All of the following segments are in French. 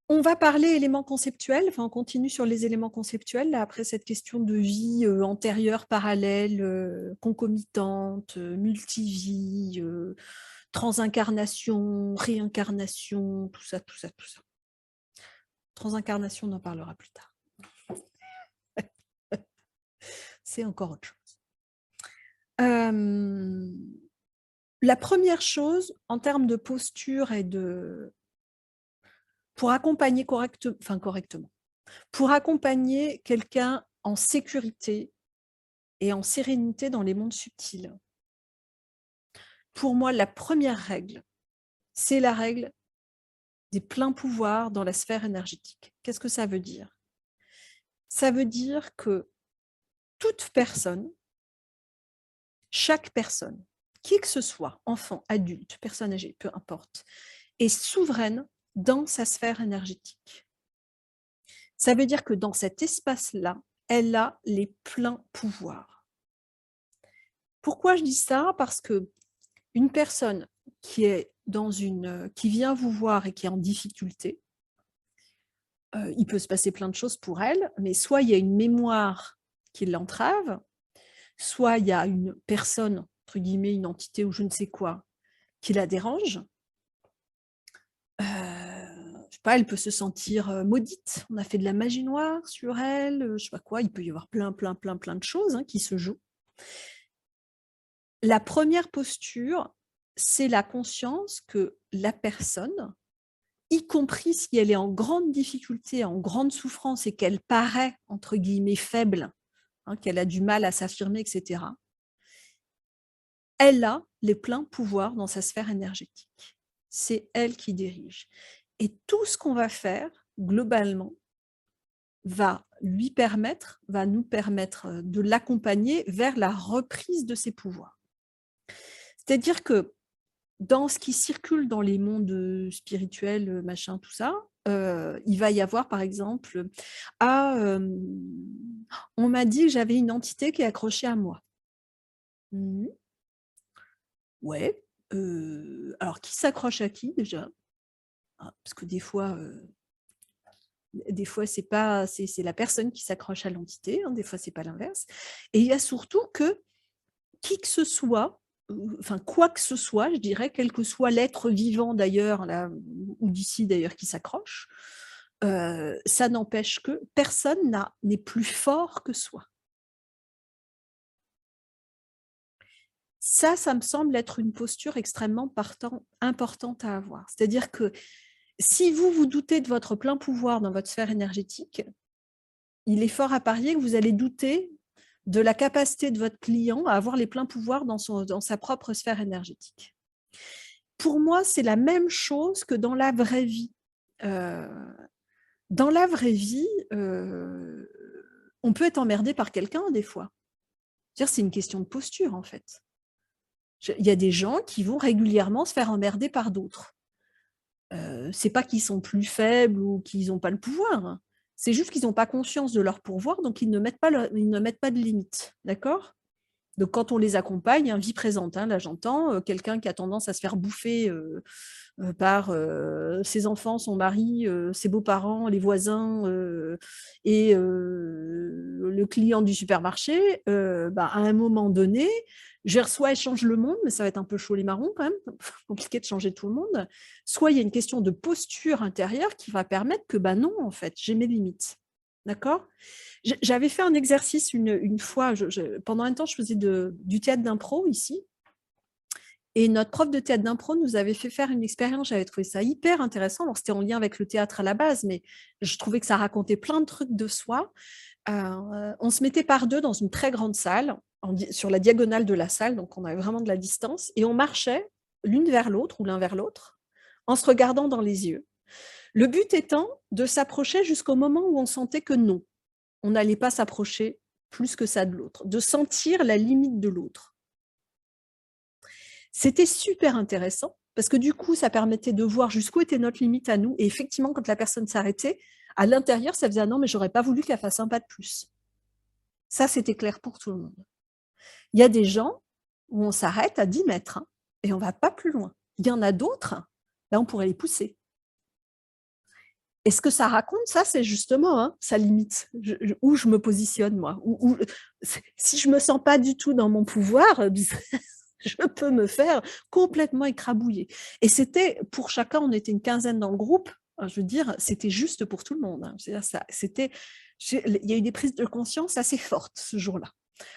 On va parler éléments conceptuels, enfin, on continue sur les éléments conceptuels, là, après cette question de vie, antérieure, parallèle, concomitante, multivie, transincarnation, réincarnation, tout ça, tout ça, tout ça. Transincarnation, on en parlera plus tard. C'est encore autre chose. La première chose, en termes de posture et de pour accompagner correctement, pour accompagner quelqu'un en sécurité et en sérénité dans les mondes subtils. Pour moi, la première règle, c'est la règle des pleins pouvoirs dans la sphère énergétique. Qu'est-ce que ça veut dire? Ça veut dire que toute personne, chaque personne, qui que ce soit, enfant, adulte, personne âgée, peu importe, est souveraine dans sa sphère énergétique. Ça veut dire que dans cet espace-là, elle a les pleins pouvoirs. Pourquoi je dis ça? Parce que une personne qui est qui vient vous voir et qui est en difficulté, il peut se passer plein de choses pour elle, mais soit il y a une mémoire qui l'entrave, soit il y a une personne, entre guillemets, une entité ou je ne sais quoi, qui la dérange. Je sais pas, elle peut se sentir, maudite. On a fait de la magie noire sur elle, je sais pas quoi. Il peut y avoir plein, plein, plein, plein de choses, hein, qui se jouent. La première posture, c'est la conscience que la personne, y compris si elle est en grande difficulté, en grande souffrance et qu'elle paraît, entre guillemets, faible, hein, qu'elle a du mal à s'affirmer, etc., elle a les pleins pouvoirs dans sa sphère énergétique. C'est elle qui dirige. Et tout ce qu'on va faire, globalement, va nous permettre de l'accompagner vers la reprise de ses pouvoirs. C'est-à-dire que dans ce qui circule dans les mondes spirituels, machin, tout ça, il va y avoir par exemple, ah, on m'a dit que j'avais une entité qui est accrochée à moi. Mmh. Ouais, alors qui s'accroche à qui déjà? Ah, parce que des fois c'est la personne qui s'accroche à l'entité, hein, des fois c'est pas l'inverse. Et il y a surtout que qui que ce soit, enfin quoi que ce soit, je dirais, quel que soit l'être vivant d'ailleurs là, ou d'ici d'ailleurs qui s'accroche, ça n'empêche que personne n'est plus fort que soi. Ça me semble être une posture extrêmement importante à avoir. C'est-à-dire que si vous vous doutez de votre plein pouvoir dans votre sphère énergétique, il est fort à parier que vous allez douter de la capacité de votre client à avoir les pleins pouvoirs dans sa propre sphère énergétique. Pour moi, c'est la même chose que dans la vraie vie. Heu, dans la vraie vie, on peut être emmerdé par quelqu'un des fois. C'est-à-dire, c'est une question de posture, en fait. Il y a des gens qui vont régulièrement se faire emmerder par d'autres. C'est pas qu'ils sont plus faibles ou qu'ils ont pas le pouvoir, hein. C'est juste qu'ils ont pas conscience de leur pouvoir, donc ils ne mettent pas de limites, d'accord? Donc quand on les accompagne, hein, vie présente, hein, là j'entends, quelqu'un qui a tendance à se faire bouffer, par, ses enfants, son mari, ses beaux-parents, les voisins, et le client du supermarché, bah, à un moment donné, soit elle change le monde, mais ça va être un peu chaud les marrons quand même, compliqué de changer tout le monde, soit il y a une question de posture intérieure qui va permettre que, bah, non, en fait, j'ai mes limites. D'accord? J'avais fait un exercice une fois, pendant un temps, je faisais du théâtre d'impro ici et notre prof de théâtre d'impro nous avait fait faire une expérience. J'avais trouvé ça hyper intéressant. Alors, c'était en lien avec le théâtre à la base, mais je trouvais que ça racontait plein de trucs de soi. On se mettait par 2 dans une très grande salle, sur la diagonale de la salle, donc on avait vraiment de la distance et on marchait l'une vers l'autre ou l'un vers l'autre en se regardant dans les yeux. Le but étant de s'approcher jusqu'au moment où on sentait que non, on n'allait pas s'approcher plus que ça de l'autre, de sentir la limite de l'autre. C'était super intéressant parce que du coup, ça permettait de voir jusqu'où était notre limite à nous et effectivement, quand la personne s'arrêtait, à l'intérieur, ça faisait: «Ah non, mais j'aurais pas voulu qu'elle fasse un pas de plus». Ça, c'était clair pour tout le monde. Il y a des gens où on s'arrête à 10 mètres, hein, et on va pas plus loin. Il y en a d'autres, là, on pourrait les pousser Et ce que ça raconte, ça, c'est justement sa limite, où je me positionne, moi. Si je ne me sens pas du tout dans mon pouvoir, je peux me faire complètement écrabouiller. Et c'était, pour chacun, on était une quinzaine dans le groupe, je veux dire, c'était juste pour tout le monde. Il y a eu des prises de conscience assez fortes ce jour-là.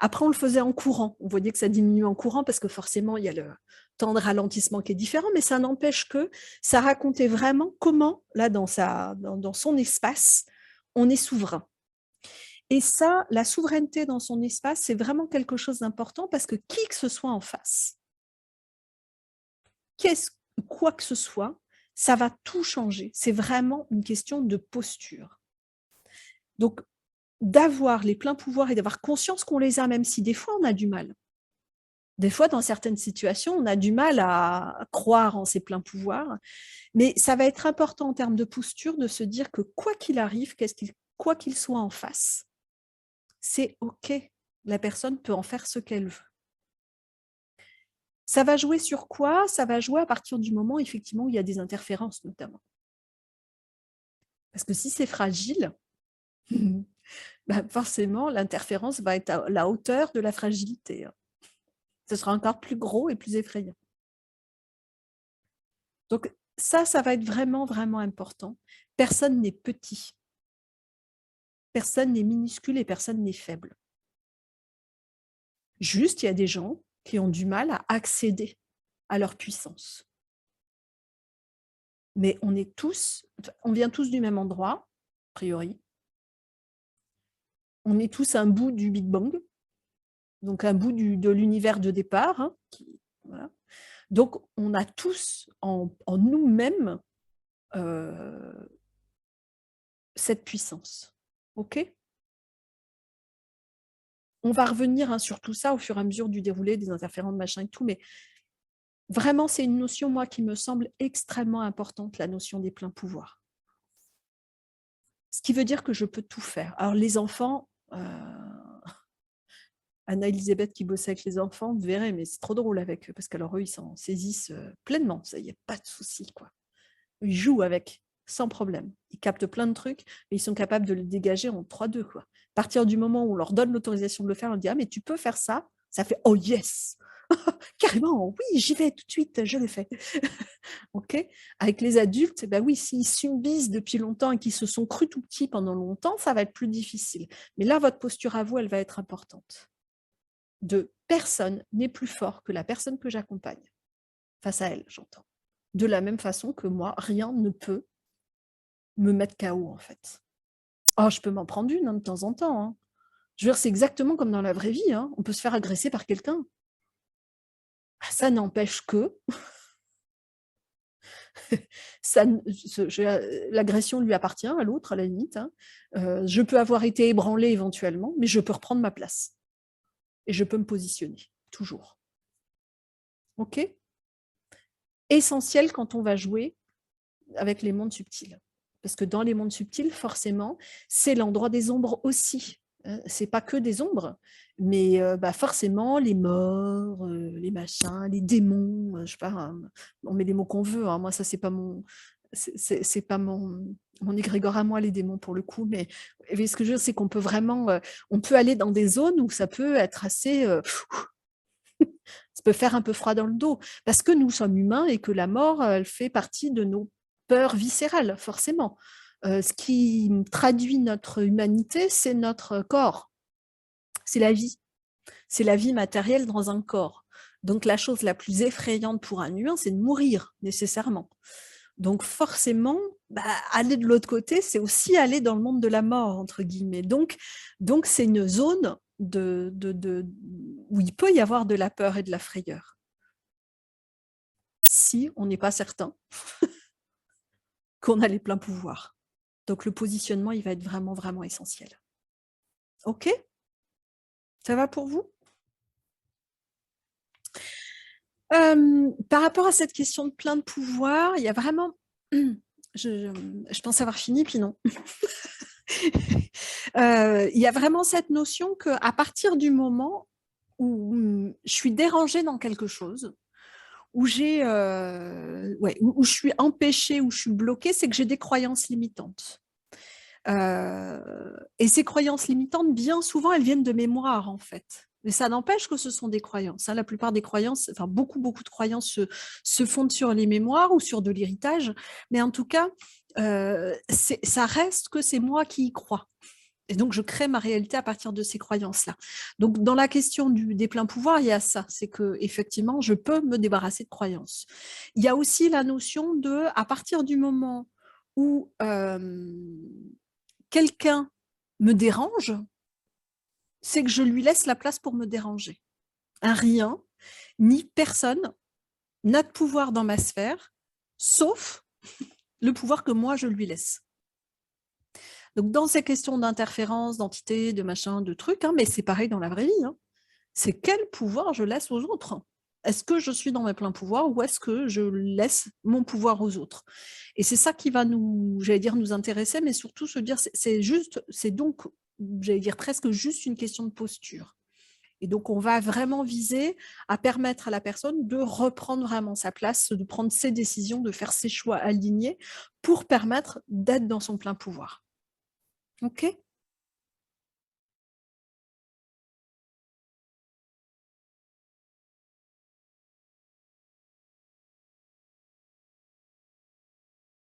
Après, on le faisait en courant. On voyait que ça diminuait en courant parce que forcément, il y a le temps de ralentissement qui est différent, mais ça n'empêche que ça racontait vraiment comment, là, dans son espace, on est souverain. Et ça, la souveraineté dans son espace, c'est vraiment quelque chose d'important parce que qui que ce soit en face, quoi que ce soit, ça va tout changer. C'est vraiment une question de posture. Donc, d'avoir les pleins pouvoirs et d'avoir conscience qu'on les a, même si des fois on a du mal. Des fois, dans certaines situations, on a du mal à croire en ces pleins pouvoirs, mais ça va être important en termes de posture de se dire que quoi qu'il arrive, quoi qu'il soit en face, c'est OK. La personne peut en faire ce qu'elle veut. Ça va jouer sur quoi? Ça va jouer à partir du moment, effectivement, où il y a des interférences, notamment. Parce que si c'est fragile, forcément, l'interférence va être à la hauteur de la fragilité. Ce sera encore plus gros et plus effrayant. Donc, ça va être vraiment, vraiment important. Personne n'est petit. Personne n'est minuscule et personne n'est faible. Juste, il y a des gens qui ont du mal à accéder à leur puissance. Mais on vient tous du même endroit, a priori. On est tous un bout du Big Bang, donc un bout de l'univers de départ. Voilà. Donc, on a tous en nous-mêmes cette puissance. OK ? On va revenir sur tout ça au fur et à mesure du déroulé, des interférences, machin et tout, mais vraiment, c'est une notion, moi, qui me semble extrêmement importante, la notion des pleins pouvoirs. Ce qui veut dire que je peux tout faire. Alors, les enfants, Anna-Elisabeth qui bossait avec les enfants, vous verrez, mais c'est trop drôle avec eux, parce qu'alors eux, ils s'en saisissent pleinement, ça, il n'y a pas de souci, quoi. Ils jouent avec, sans problème. Ils captent plein de trucs, mais ils sont capables de le dégager en 3-2, quoi. À partir du moment où on leur donne l'autorisation de le faire, on dit « Ah, mais tu peux faire ça ?» Ça fait « Oh yes !» Carrément, oui, j'y vais tout de suite, je le fais. Ok. Avec les adultes, ben oui, s'ils subissent depuis longtemps et qu'ils se sont crus tout petits pendant longtemps, ça va être plus difficile. Mais là, votre posture à vous, elle va être importante. Personne n'est plus fort que la personne que j'accompagne. Face à elle, j'entends. De la même façon que moi, rien ne peut me mettre KO, en fait. Oh, je peux m'en prendre une de temps en temps. Je veux dire, c'est exactement comme dans la vraie vie. On peut se faire agresser par quelqu'un. Ça n'empêche que l'agression lui appartient à l'autre, à la limite. Je peux avoir été ébranlée éventuellement, mais je peux reprendre ma place. Et je peux me positionner, toujours. OK ? Essentiel quand on va jouer avec les mondes subtils. Parce que dans les mondes subtils, forcément, c'est l'endroit des ombres aussi. C'est pas que des ombres, mais forcément, les morts, les machins, les démons, je sais pas, on met les mots qu'on veut. Moi, ça, c'est pas mon égrégore à moi, les démons, pour le coup. Mais ce que je veux dire, c'est qu'on peut vraiment, on peut aller dans des zones où ça peut être assez... ça peut faire un peu froid dans le dos, parce que nous sommes humains et que la mort, elle fait partie de nos peurs viscérales, forcément. Ce qui traduit notre humanité, c'est notre corps. C'est la vie. C'est la vie matérielle dans un corps. Donc la chose la plus effrayante pour un humain, c'est de mourir, nécessairement. Donc forcément, aller de l'autre côté, c'est aussi aller dans le monde de la mort, entre guillemets. Donc c'est une zone où il peut y avoir de la peur et de la frayeur. Si on n'est pas certain qu'on a les pleins pouvoirs. Donc le positionnement, il va être vraiment, vraiment essentiel. OK ? Ça va pour vous ? Par rapport à cette question de plein de pouvoirs, il y a vraiment... Je pense avoir fini, puis non. Il y a vraiment cette notion qu'à partir du moment où je suis dérangée dans quelque chose, où où je suis empêchée, où je suis bloquée, c'est que j'ai des croyances limitantes. Et ces croyances limitantes, bien souvent, elles viennent de mémoire, en fait. Mais ça n'empêche que ce sont des croyances, hein. La plupart des croyances, enfin beaucoup de croyances se fondent sur les mémoires ou sur de l'héritage. Mais en tout cas, ça reste que c'est moi qui y crois. Et donc, je crée ma réalité à partir de ces croyances-là. Donc, dans la question des pleins pouvoirs, il y a ça, c'est que effectivement, je peux me débarrasser de croyances. Il y a aussi la notion de, à partir du moment où quelqu'un me dérange, c'est que je lui laisse la place pour me déranger. Un rien, ni personne n'a de pouvoir dans ma sphère, sauf le pouvoir que moi, je lui laisse. Donc, dans ces questions d'interférence, d'entité, de machin, de trucs, hein, mais c'est pareil dans la vraie vie, hein, c'est quel pouvoir je laisse aux autres? Est-ce que je suis dans mes pleins pouvoirs ou est-ce que je laisse mon pouvoir aux autres? Et c'est ça qui va j'allais dire, nous intéresser, mais surtout se dire, c'est donc, j'allais dire, presque juste une question de posture. Et donc, on va vraiment viser à permettre à la personne de reprendre vraiment sa place, de prendre ses décisions, de faire ses choix alignés pour permettre d'être dans son plein pouvoir. OK?